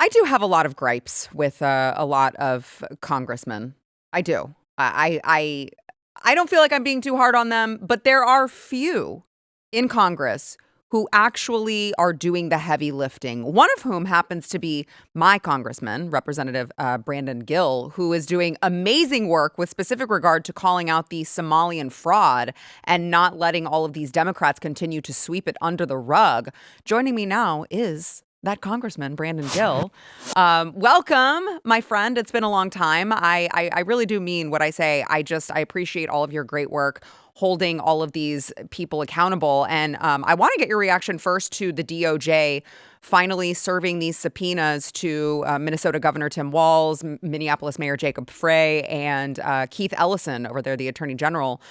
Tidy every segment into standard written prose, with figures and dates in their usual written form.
I do have a lot of gripes with a lot of congressmen. I do. I don't feel like I'm being too hard on them, but there are few in Congress who actually are doing the heavy lifting. One of whom happens to be my congressman, Representative Brandon Gill, who is doing amazing work with specific regard to calling out the Somalian fraud and not letting all of these Democrats continue to sweep it under the rug. Joining me now is that congressman, Brandon Gill. Welcome, my friend. It's been a long time. I really do mean what I say. I appreciate all of your great work holding all of these people accountable. And I want to get your reaction first to the DOJ finally serving these subpoenas to Minnesota Governor Tim Walz, Minneapolis Mayor Jacob Frey, and Keith Ellison over there, the Attorney General,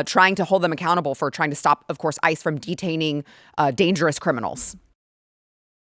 trying to hold them accountable for trying to stop, of course, ICE from detaining dangerous criminals.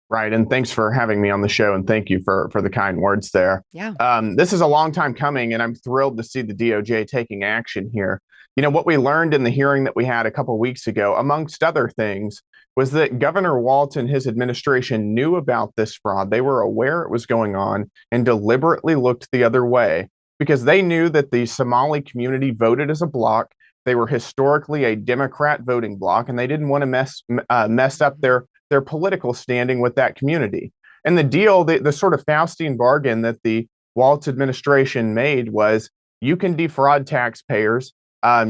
Right. And thanks for having me on the show. And thank you for the kind words there. Yeah. This is a long time coming, and I'm thrilled to see the DOJ taking action here. You know, what we learned in the hearing that we had a couple of weeks ago, amongst other things, was that Governor Walz and his administration knew about this fraud. They were aware it was going on and deliberately looked the other way because they knew that the Somali community voted as a bloc. They were historically a Democrat voting bloc, and they didn't want to mess up their political standing with that community. And the deal, the sort of Faustian bargain that the Walz administration made was you can defraud taxpayers,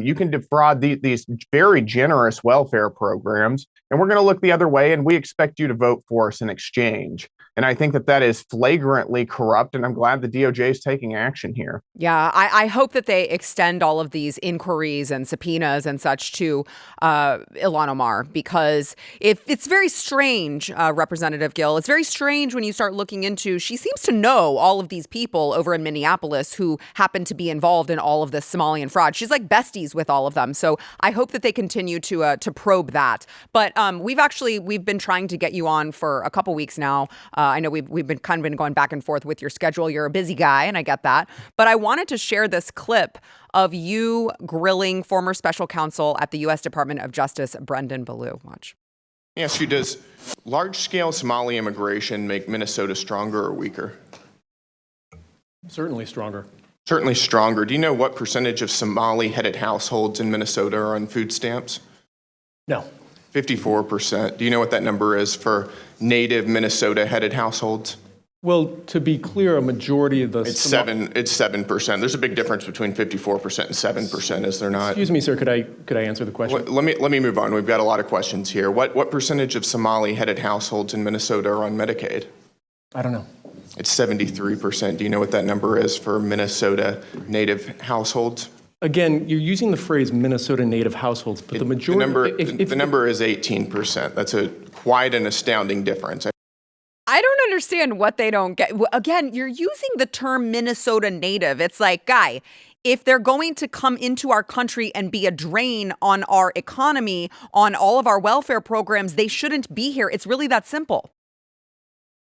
you can defraud these very generous welfare programs, and we're going to look the other way, and we expect you to vote for us in exchange. And I think that is flagrantly corrupt, and I'm glad the DOJ is taking action here. Yeah, I hope that they extend all of these inquiries and subpoenas and such to Ilhan Omar, because if it's very strange, Representative Gill, it's very strange when you start looking into, she seems to know all of these people over in Minneapolis who happen to be involved in all of this Somalian fraud. She's like besties with all of them. So I hope that they continue to probe that. But we've been trying to get you on for a couple weeks now. I know we've been going back and forth with your schedule. You're a busy guy, and I get that. But I wanted to share this clip of you grilling former special counsel at the U.S. Department of Justice, Brendan Ballou. Watch. Yes, you. Does large-scale Somali immigration make Minnesota stronger or weaker? Certainly stronger. Certainly stronger. Do you know what percentage of Somali-headed households in Minnesota are on food stamps? No. 54%. Do you know what that number is for native Minnesota-headed households? Well, to be clear, a majority of the... It's 7%. There's a big difference between 54% and 7%, is there not? Excuse me, sir, could I answer the question? Let me move on. We've got a lot of questions here. What percentage of Somali-headed households in Minnesota are on Medicaid? I don't know. It's 73%. Do you know what that number is for Minnesota native households? Again, you're using the phrase Minnesota native households, but the majority... The number is 18%. That's quite an astounding difference. I don't understand what they don't get. Again, you're using the term Minnesota native. It's like, guy, if they're going to come into our country and be a drain on our economy, on all of our welfare programs, they shouldn't be here. It's really that simple.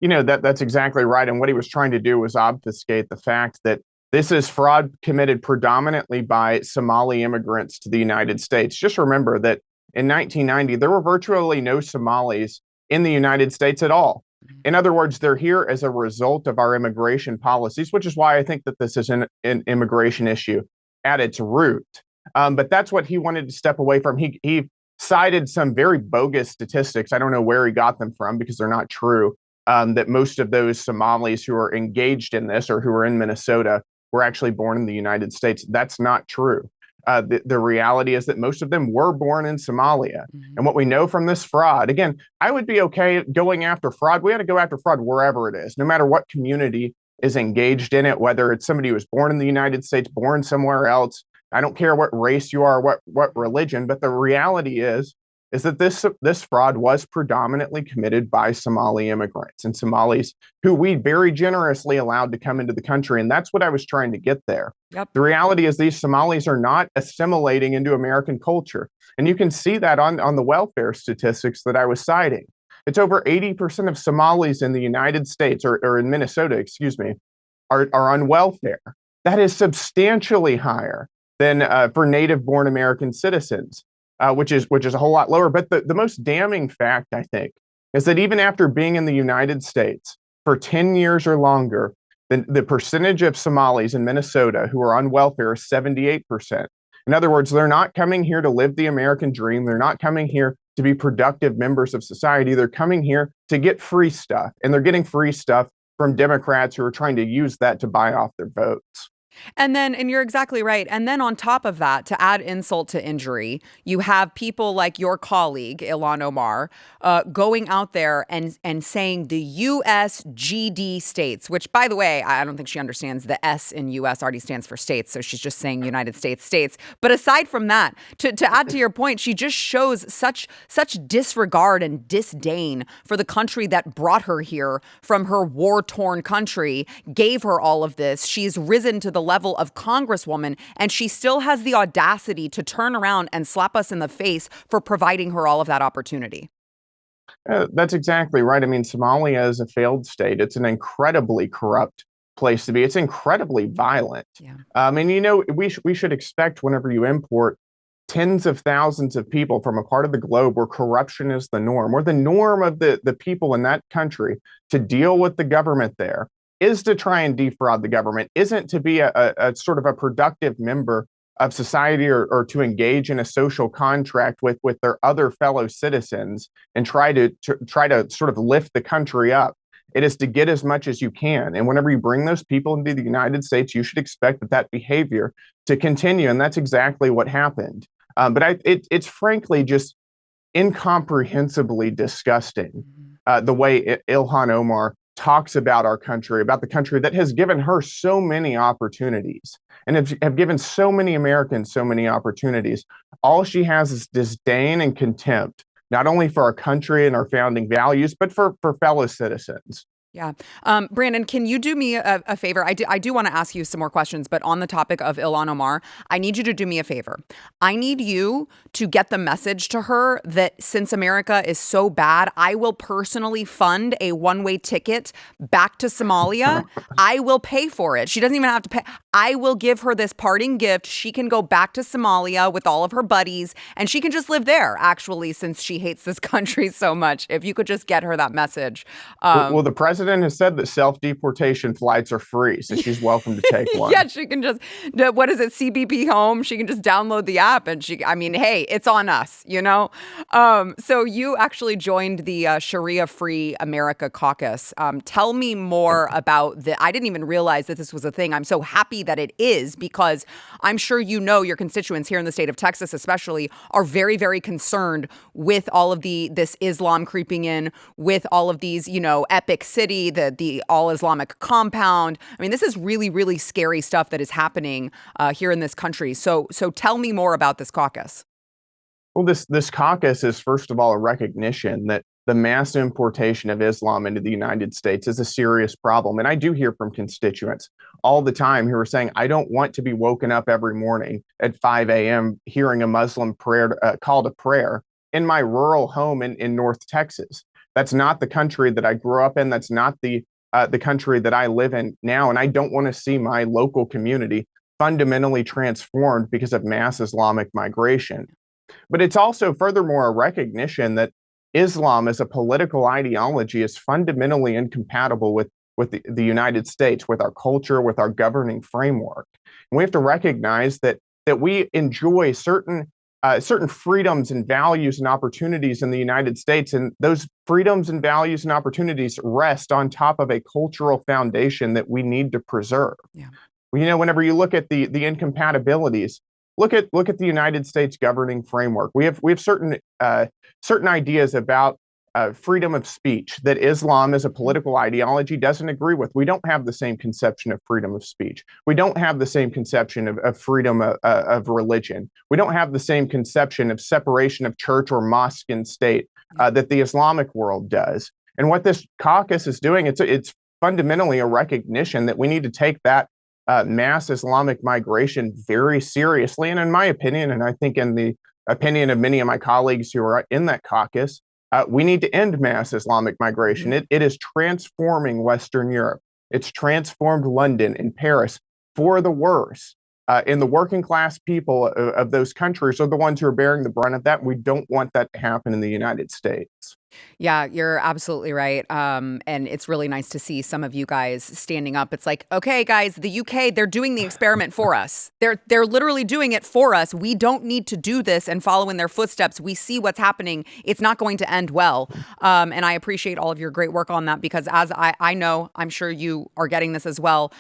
You know, that's exactly right. And what he was trying to do was obfuscate the fact that this is fraud committed predominantly by Somali immigrants to the United States. Just remember that in 1990, there were virtually no Somalis in the United States at all. In other words, they're here as a result of our immigration policies, which is why I think that this is an immigration issue at its root. But that's what he wanted to step away from. He cited some very bogus statistics. I don't know where he got them from because they're not true, that most of those Somalis who are engaged in this or who are in Minnesota were actually born in the United States. That's not true. The reality is that most of them were born in Somalia. Mm-hmm. And what we know from this fraud, again, I would be okay going after fraud. We ought to go after fraud wherever it is, no matter what community is engaged in it, whether it's somebody who was born in the United States, born somewhere else. I don't care what race you are, what religion, but the reality is that this fraud was predominantly committed by Somali immigrants and Somalis who we very generously allowed to come into the country. And that's what I was trying to get there. Yep. The reality is these Somalis are not assimilating into American culture. And you can see that on the welfare statistics that I was citing. It's over 80% of Somalis in the United States or in Minnesota, excuse me, are on welfare. That is substantially higher than for native born American citizens. Which is a whole lot lower. But the most damning fact, I think, is that even after being in the United States, for 10 years or longer, the percentage of Somalis in Minnesota who are on welfare is 78%. In other words, they're not coming here to live the American dream. They're not coming here to be productive members of society. They're coming here to get free stuff, and they're getting free stuff from Democrats who are trying to use that to buy off their votes. And you're exactly right. And then on top of that, to add insult to injury, you have people like your colleague, Ilhan Omar, going out there and saying the USGD states, which, by the way, I don't think she understands the S in US already stands for states. So she's just saying United States states. But aside from that, to add to your point, she just shows such disregard and disdain for the country that brought her here from her war-torn country, gave her all of this. She's risen to the level of congresswoman, and she still has the audacity to turn around and slap us in the face for providing her all of that opportunity. That's exactly right. I mean, Somalia is a failed state. It's an incredibly corrupt place to be. It's incredibly violent. Yeah. And, you know, we should expect whenever you import tens of thousands of people from a part of the globe where corruption is the norm, or the norm of the people in that country to deal with the government there is to try and defraud the government, isn't to be a sort of a productive member of society, or to engage in a social contract with their other fellow citizens and try to sort of lift the country up. It is to get as much as you can. And whenever you bring those people into the United States, you should expect that behavior to continue. And that's exactly what happened. But it's frankly just incomprehensibly disgusting the way Ilhan Omar talks about our country, about the country that has given her so many opportunities and have given so many Americans so many opportunities. All she has is disdain and contempt, not only for our country and our founding values, but for fellow citizens. Yeah. Brandon, can you do me a favor? I do want to ask you some more questions, but on the topic of Ilhan Omar, I need you to do me a favor. I need you to get the message to her that since America is so bad, I will personally fund a one-way ticket back to Somalia. I will pay for it. She doesn't even have to pay. I will give her this parting gift. She can go back to Somalia with all of her buddies, and she can just live there, actually, since she hates this country so much. If you could just get her that message. Well, the president has said that self-deportation flights are free, so she's welcome to take one. Yeah, she can just, what is it, CBP Home? She can just download the app, and hey, it's on us, you know? So you actually joined the Sharia Free America caucus. Tell me more about I didn't even realize that this was a thing. I'm so happy that it is, because I'm sure you know your constituents here in the state of Texas especially are very, very concerned with all of this Islam creeping in, with all of these, you know, epic cities, the all Islamic compound. I mean, this is really, really scary stuff that is happening here in this country. So tell me more about this caucus. Well, this caucus is, first of all, a recognition that the mass importation of Islam into the United States is a serious problem. And I do hear from constituents all the time who are saying, I don't want to be woken up every morning at 5 a.m. hearing a Muslim prayer call to prayer in my rural home in North Texas. That's not the country that I grew up in. That's not the country that I live in now. And I don't want to see my local community fundamentally transformed because of mass Islamic migration. But it's also furthermore a recognition that Islam as a political ideology is fundamentally incompatible with the United States, with our culture, with our governing framework. And we have to recognize that we enjoy certain freedoms and values and opportunities in the United States. And those freedoms and values and opportunities rest on top of a cultural foundation that we need to preserve. Yeah. You know, whenever you look at the incompatibilities, look at the United States governing framework. We have certain ideas about freedom of speech that Islam as a political ideology doesn't agree with. We don't have the same conception of freedom of speech. We don't have the same conception of freedom of religion. We don't have the same conception of separation of church or mosque and state that the Islamic world does. And what this caucus is doing, it's fundamentally a recognition that we need to take that mass Islamic migration very seriously. And in my opinion, and I think in the opinion of many of my colleagues who are in that caucus, we need to end mass Islamic migration. It is transforming Western Europe. It's transformed London and Paris for the worse. And the working class people of those countries are the ones who are bearing the brunt of that. We don't want that to happen in the United States. Yeah, you're absolutely right. And it's really nice to see some of you guys standing up. It's like, okay, guys, the UK, they're doing the experiment for us. They're literally doing it for us. We don't need to do this and follow in their footsteps. We see what's happening. It's not going to end well. And I appreciate all of your great work on that because as I know, I'm sure you are getting this as well.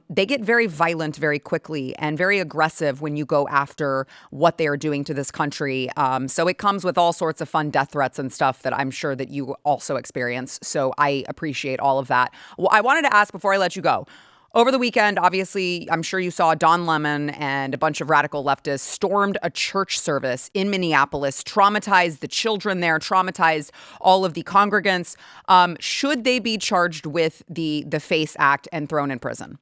They get very violent very quickly and very aggressive when you go after what they are doing to this country. So it comes with all sorts of fun death threats and stuff that I'm sure that you also experience. So I appreciate all of that. Well, I wanted to ask before I let you go. Over the weekend, obviously, I'm sure you saw Don Lemon and a bunch of radical leftists stormed a church service in Minneapolis, traumatized the children there, traumatized all of the congregants. Should they be charged with the FACE Act and thrown in prison?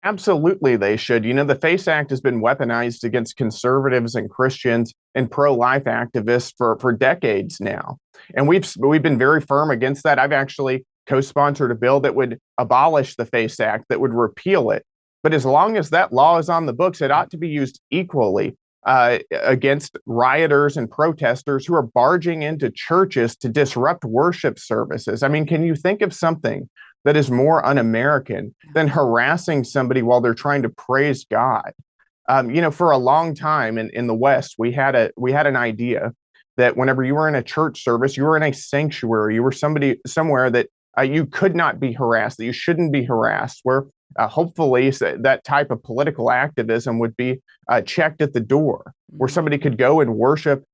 Absolutely, they should. You know, the FACE Act has been weaponized against conservatives and Christians and pro-life activists for decades now. And we've been very firm against that. I've actually co-sponsored a bill that would abolish the FACE Act, that would repeal it. But as long as that law is on the books, it ought to be used equally against rioters and protesters who are barging into churches to disrupt worship services. I mean, can you think of something that is more un-American than harassing somebody while they're trying to praise God? You know, for a long time in the West, we had an idea that whenever you were in a church service, you were in a sanctuary, you were somewhere that you could not be harassed, that you shouldn't be harassed, where hopefully that type of political activism would be checked at the door, where somebody could go and worship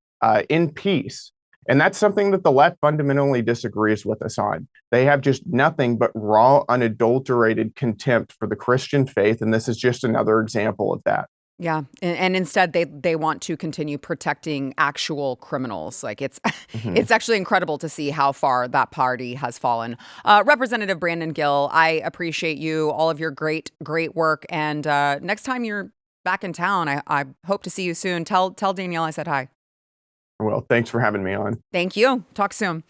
in peace. And that's something that the left fundamentally disagrees with us on. They have just nothing but raw, unadulterated contempt for the Christian faith. And this is just another example of that. Yeah. And instead they want to continue protecting actual criminals. Like it's it's actually incredible to see how far that party has fallen. Representative Brandon Gill, I appreciate you, all of your great work. And next time you're back in town, I hope to see you soon. Tell Danielle I said hi. Well, thanks for having me on. Thank you. Talk soon.